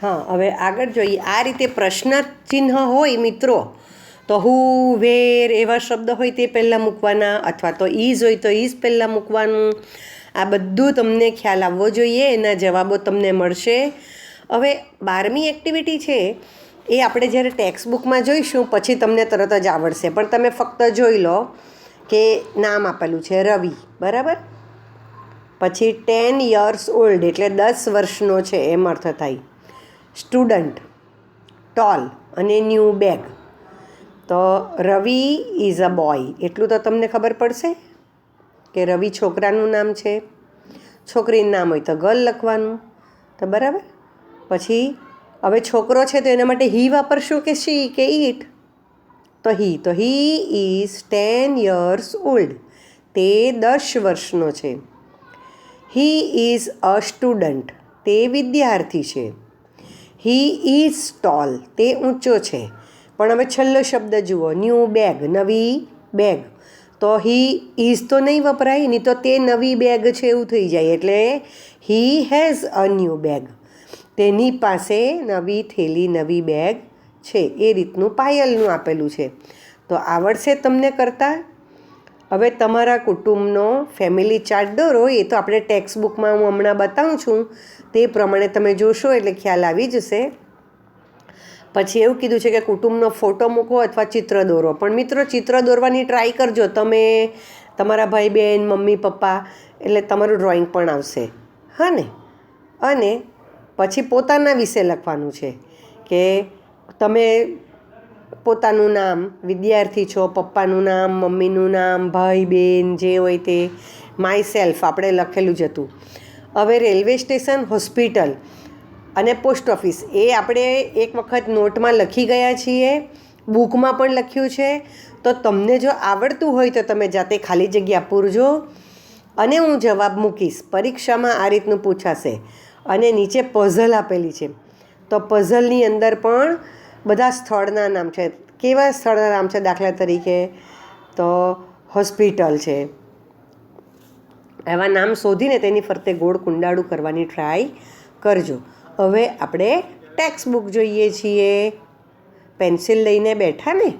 હા, હવે આગળ જોઈએ. આ રીતે પ્રશ્ન ચિહ્ન હોય મિત્રો, તો હુ, વેર એવા શબ્દ હોય તે પહેલાં મૂકવાના, અથવા તો ઇઝ હોય તો ઇઝ પહેલાં મૂકવાનું. આ બધું તમને ખ્યાલ આવવો જોઈએ, એના જવાબો તમને મળશે. હવે 12મી એક્ટિવિટી છે એ આપણે જ્યારે ટેક્સ્ટ બુકમાં જોઈશું પછી તમને તરત જ આવડશે, પણ તમે ફક્ત જોઈ લો કે નામ આપેલું છે રવિ, બરાબર. પછી 10 years old એટલે 10 વર્ષનો છે એમ અર્થ થાય. સ્ટુડન્ટ, ટોલ અને ન્યૂ બેગ. તો રવિ ઇઝ અ બોય એટલું તો તમને ખબર પડશે કે રવિ છોકરાનું નામ છે. છોકરીનું નામ હોય તો ગર્લ લખવાનું, તો બરાબર. પછી હવે છોકરો છે તો એના માટે હી વાપરશું કે શી કે ઈટ? તો હી ઇઝ 10 years old, તે 10 વર્ષનો છે. હી ઇઝ અ સ્ટુડન્ટ, તે વિદ્યાર્થી છે. હી ઇઝ ટોલ, તે ઊંચો છે. પણ હવે છેલ્લો શબ્દ જુઓ, ન્યૂ બેગ, નવી બેગ. તો હી ઇઝ તો નહીં વપરાય, નહીં તો તે નવી બેગ છે એવું થઈ જાય. એટલે he has a new bag, તેની પાસે નવી થેલી, નવી બેગ છે. એ રીતનું પાયલનું આપેલું છે. તો આવડશે તમને કરતાં? હવે તમારા કુટુંબનો ફેમિલી ચાર્ટ દોરો. એ તો આપણે ટેક્સ્ટ બુકમાં હું હમણાં બતાવું છું, તે પ્રમાણે તમે જોશો એટલે ખ્યાલ આવી જશે. પછી એવું કીધું છે કે કુટુંબનો ફોટો મૂકો અથવા ચિત્ર દોરો. પણ મિત્રો, ચિત્ર દોરવાની ટ્રાય કરજો તમે, તમારા ભાઈ બહેન, મમ્મી પપ્પા, એટલે તમારું ડ્રોઈંગ પણ આવશે, હા ને. અને પછી પોતાના વિશે લખવાનું છે કે તમે પોતાનું નામ, વિદ્યાર્થી છો, પપ્પાનું નામ, મમ્મીનું નામ, ભાઈ બહેન જે હોય તે. માય સેલ્ફ આપણે લખેલું જ હતું. હવે રેલવે સ્ટેશન, હોસ્પિટલ અને પોસ્ટ ઓફિસ એ આપણે એક વખત નોટમાં લખી ગયા છીએ, બુકમાં પણ લખ્યું છે. તો તમને જો આવડતું હોય તો તમે જાતે ખાલી જગ્યા પૂરજો અને હું જવાબ મૂકીશ. પરીક્ષામાં આ રીતનું પૂછાશે. અને નીચે પઝલ આપેલી છે, તો પઝલની અંદર પણ બધા સ્થળના નામ છે. કેવા સ્થળના નામ છે? દાખલા તરીકે તો હોસ્પિટલ છે. એવા નામ શોધીને તેની ફરતે ગોળ કુંડાળું કરવાની ટ્રાય કરજો. હવે આપણે ટેક્સ્ટ બુક જોઈએ છીએ. પેન્સિલ લઈને બેઠા ને?